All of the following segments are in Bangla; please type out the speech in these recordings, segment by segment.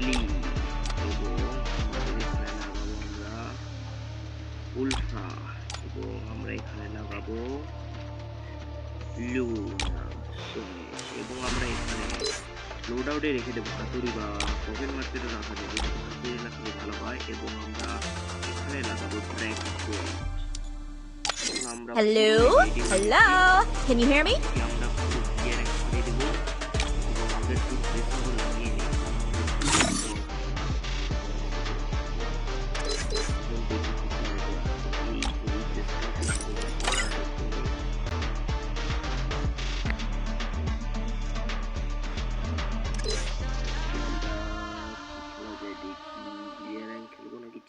ভ্যালি এবং আমাদের এখানে লাগাবো আমরা উলফা এবং আমরা এখানে লাগাবো লুনা এবং আমরা এখানে লোড আউটে রেখে দেবো হাতুড়ি বা পকেট মার্কেটে রাখা যাবে, হাতুড়ি রাখলে ভালো হয়। এবং আমরা এখানে লাগাবো ড্রাগন ফ্রুট। আমরা Hello? Hello? Can you hear me? আমরা পুরো গিয়ার করে দেবো এবং আমাদের টুথপেস্টগুলো লাগিয়ে নেব।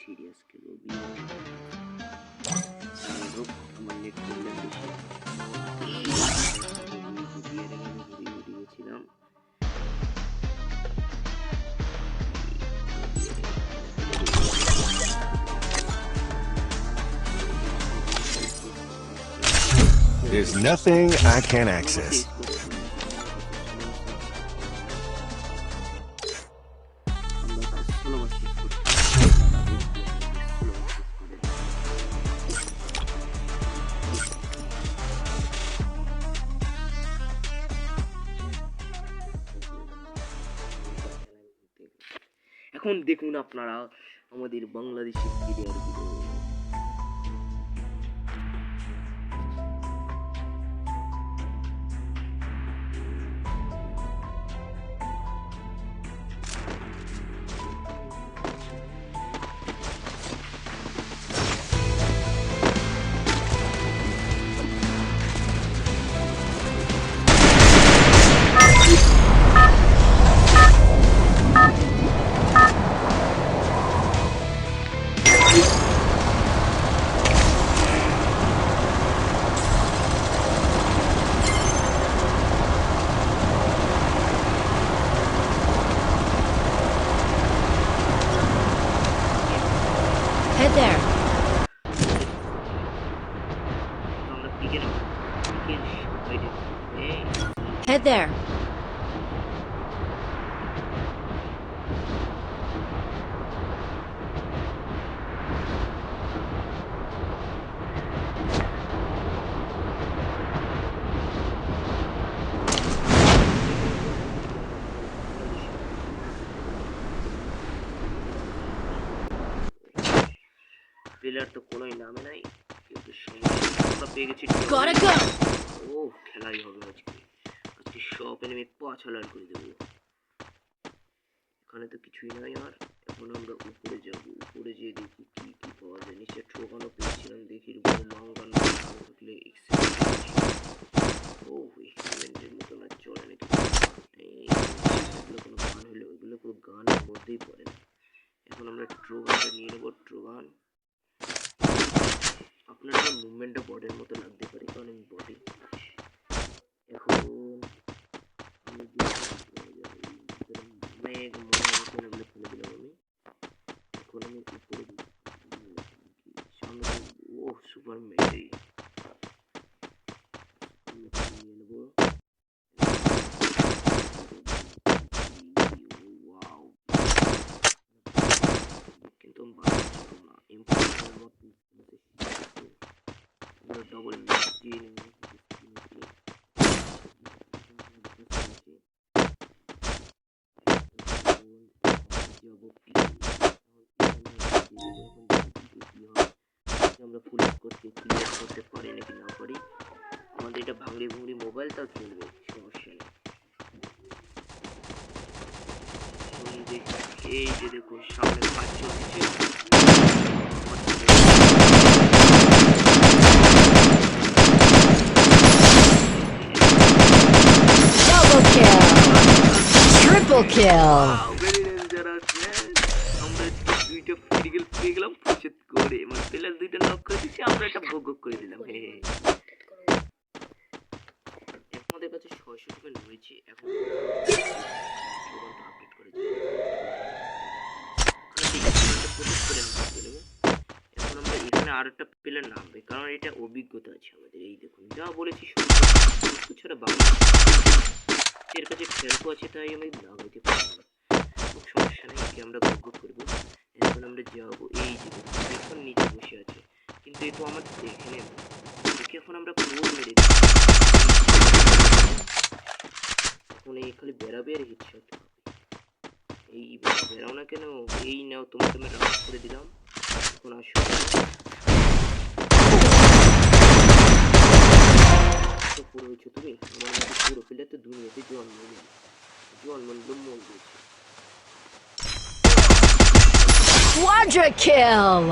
সিরিয়াস খেলবো আমার নেট প্রবলেম বেশি গিয়েছিলাম। There's nothing I can't access. এখন দেখুন আপনারা আমাদের বাংলাদেশি প্লেয়ারগুলো। Head there. Head there. Player তো কোনোই নামে নাই, কিন্তু আমরা পেয়ে গেছি। Gotta go. ও খেলাই হবে আজকে, আজকে সব এনিমি পাছালার করে দেবো। এখানে তো কিছুই নাই আর। এখন আমরা উপরে যাব, উপরে যেয়ে দেখি কি কি পাওয়া যায়। নিচে ঠোকানো পেয়েছিলাম, দেখি কোনো মাঙ্গান থাকলে ও এক্সপেরিমেন্টের মতো না চলে নাকি। এগুলো কোনো গান হলে ওইগুলো পুরো গানের মধ্যেই পড়ে না। এখন আমরা ট্রোগানটা নিয়ে নেবো। ট্রোগান আপনার মুভমেন্টটা বডির মতো লাগতে পারে, কারণ আমি বডি। এখন আমি ফেলে দিলাম আমি। এখন আমি উপরে সামনে ও সুপার মেটাই নিয়ে নেবো। কিন্তু ডবল আমরা ফুল করতে ক্লিয়ার করতে পারি নাকি না পারি। আমাদের এটা ভাঙড়ি ভুঙড়ি মোবাইল, তাও চলবে, সমস্যা নেই। এই যে দেখুন সামনে কাজ চলছে। Double kill. Triple kill. আমরা দুইটা ক্রিটিক্যাল পেয়ে গেলাম পরিশোধ করে, মানে প্লেয়ার দুইটা নক করে দিচ্ছি, আমরা এটা ভোগ করে দিলাম। আমাদের কাছে 600 টোকেন রয়েছে। এখন আপডেট করে এখন আমরা এখানে আর একটা প্লেয়ার নামবে, কারণ এটা অভিজ্ঞতা আছে আমাদের। এই দেখুন যা বলেছি ছাড়া বাংলা এর কাছে ফেলকো আছে, তাই আমি লাগাইতে পারবো না, সমস্যা নেই। আমরা গগ্গ করবো। এখন আমরা যাবো এই যে এখন নিচে বসে আছে, কিন্তু এ তো আমাদের দেখে নেবে। দেখে এখন আমরা কোড মেরে দিই। এখন এই খালি বেড়াবে আর হেডশট খাবে। এই বেড়াও না কেন, এই নাও তোমাকে আমি রাউন্ড করে দিলাম। এখন আসো, পুরো হয়েছো তুমি আমার মধ্যে পুরো ফেলে তো দুনিয়াতে জন্ম মন দিয়েছে। Quadra kill!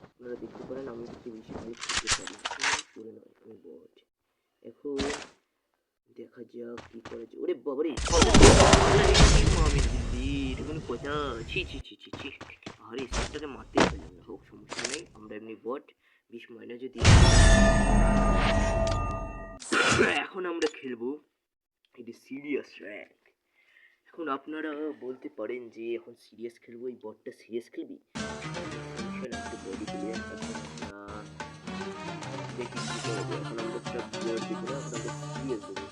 আপনারা দেখতে পারেন আমি কিছু বেশি ভালো খেলতে পারি, করে নয় আমি বট। এখন দেখা যাক কি করা যায়। ওরে বাবারে আমি দিল্লি এটা কোনো কথা, ছি ছি ছি ছি ছি। আরে স্টারটাকে মারতে পারলাম না, হোক সমস্যা নেই, আমরা এমনি বট 20 মাইনা যদি। এখন আমরা খেলবো এটি সিরিয়াস র্যাঙ্ক। এখন আপনারা বলতে পারেন যে এখন সিরিয়াস খেলবো, এই বটটা সিরিয়াস খেলবি? একটু বডি প্লেয়ার দেখি কি করা যায়। এখন আমরা একটা প্লেয়ার দেখবো, আপনাদের সিরিয়াস দেবো।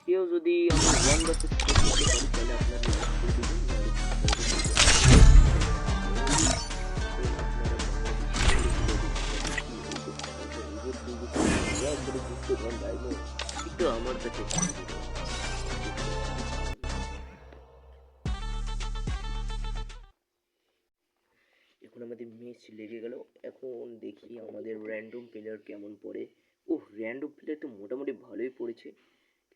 কেউ যদি আমরা 1 ভার্সেস 4 করতে পারি তাহলে আপনারা করে দেবেন। একটু আমার কাছে এখন আমাদের ম্যাচ লেগে গেল। এখন দেখি আমাদের র্যান্ডম প্লেয়ার কেমন পড়ে। র্যান্ডম প্লেয়ার তো মোটামুটি ভালোই পড়েছে,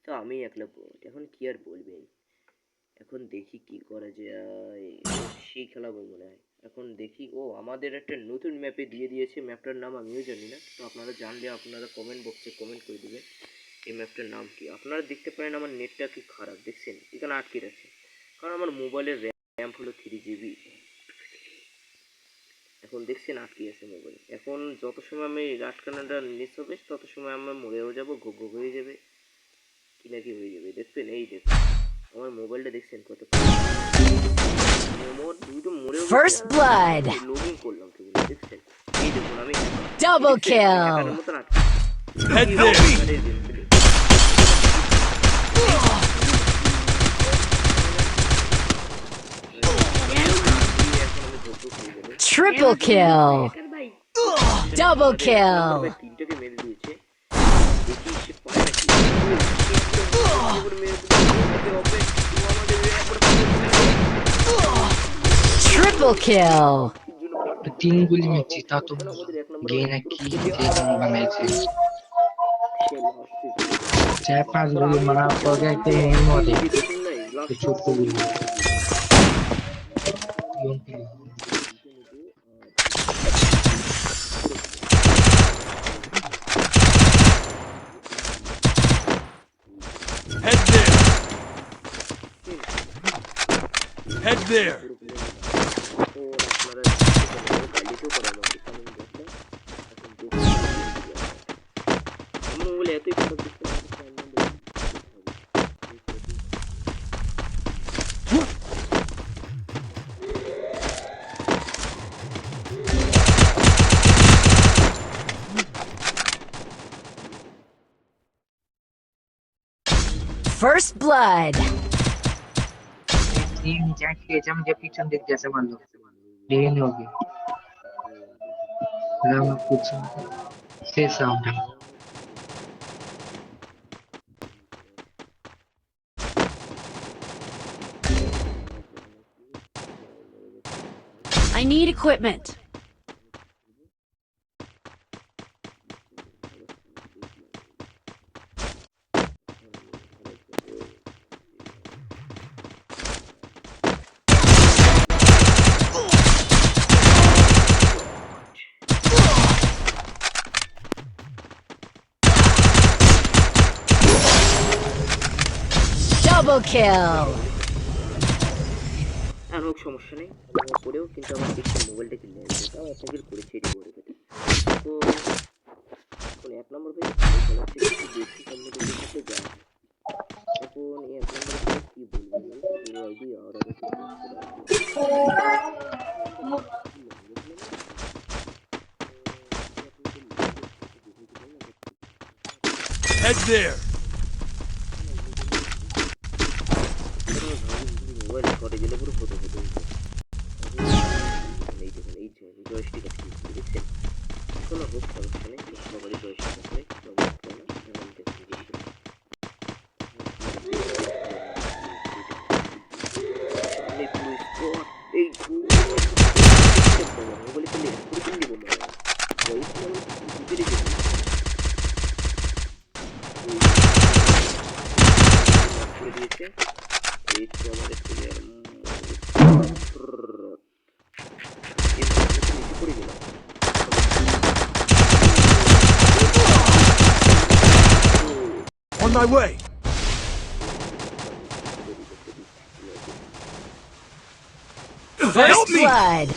তো আমি একলা বট। এখন কি আর বলবেন, এখন দেখি কি করা যায়। সেই খেলাবো মনে হয়। এখন দেখি আমাদের একটা নতুন ম্যাপে দিয়ে দিয়েছে, ম্যাপটার নাম আমিও জানি না, তো আপনারা জানলে আপনারা কমেন্ট বক্সে কমেন্ট করে দেবেন এই ম্যাপটার নাম কি। আপনারা দেখতে পারেন আমার নেটটা কি খারাপ, দেখছেন এখানে আটকে রাখছে, কারণ আমার মোবাইলের র্যাম হলো 3 GB। এখন দেখছেন আটকে আছে মোবাইল। এখন যত সময় আমি আটকানোটা মিস হবে তত সময় আমরা মরেও যাবো, ঘুঘ হয়ে যাবে, কি না কি হয়ে যাবে। দেখবেন এই দেখুন আমার মোবাইলটা দেখছেন কত First blood! লগইন করলাম কেবল, দেখছেন এই দেখুন আমি Double kill! মতন আটকে। Triple kill! Double kill! তিনটাকে মেরে দিয়েছে, দেখি সে পায় নাকি। Triple kill! 3 গুলি মেরেছি তা তো গে নাকি বানাইছে 4-5 গুলি মারার পরে একটা মরে ছোট গুলি Head there. First blood! Team Jack के जम जे पीछे देख जैसे मान लो लेन होगी राम कुछ से sound I need equipment. Double kill! আর হোক সমস্যা নেই, করেও কিন্তু আমার দেখছি মোবাইলটা কিনে আসবে, তাও আপনাকে করেছি এটি বলে কথা। তো এখন 1 নম্বর পেয়ে দেখছি সামনে দেখতে যায়। এখন এই 1 নম্বর কি বলবো আইডি আর Head there. মোবাইল শর্টে গেলে পুরো ফটো ফটো এই দেখুন এই জয়স্টিক আছে দেখছেন কোনো হোক সমস্যা নেই সবারই জয়স্টিক আছে এই মোবাইল খেলে পুরো দিব দিয়েছে এই তো আমাদের প্লেয়ার পড়ে গেল On my way. First blood.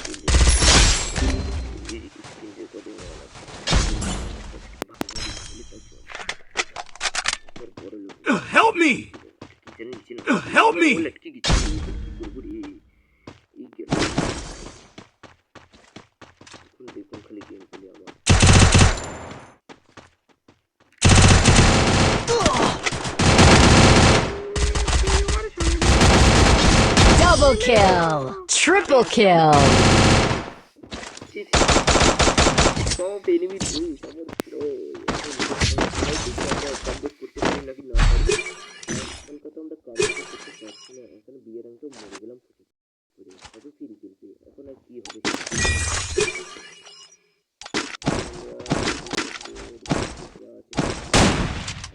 Help me. Help me. Double kill. Triple kill. সব এনিমি বিয়ের অংশ মরে গেলাম এখন আর কি হবে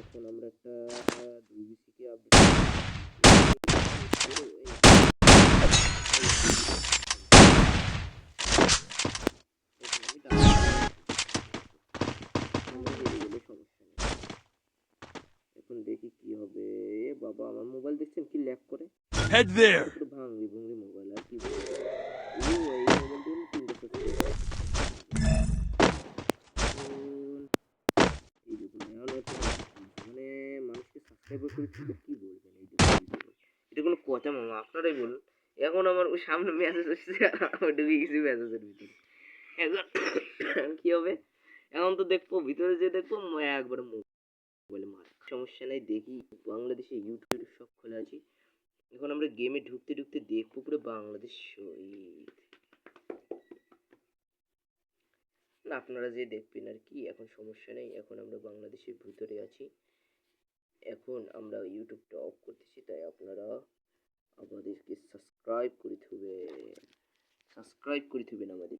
এখন আমরা একটা DBC-কে এখন দেখি কি হবে বাবা আমার মোবাইল দেখছেন কি ল্যাগ করে Head there. ভাঙলি ভুঙলি মোবাইল আর কি এই মোবাইল দিয়ে 3টা এই দেখুন মানে মানুষকে সাবস্ক্রাইব করেছিল কি বলবেন এই এটা কোনো কথা মামা আপনারাই বলুন এখন আমার ওই সামনে মেসেজ আসছে আমি ঢুকে গেছি মেসেজের ভিতরে এখন কি হবে এখন তো দেখবো ভিতরে যে দেখবো একবার মোবাইলে মার সমস্যা নাই দেখি বাংলাদেশে ইউটিউব সব খোলা আছে এখন আমরা গেমে ঢুকতে ঢুকতে দেখবো পুরো বাংলাদেশ শহীদ না আপনারা যে দেখবেন আর কি এখন সমস্যা নেই এখন আমরা বাংলাদেশের ভিতরে আছি এখন আমরা ইউটিউবটা অফ করতেছি তাই আপনারা আমাদেরকে সাবস্ক্রাইব করে থুবেন আমাদের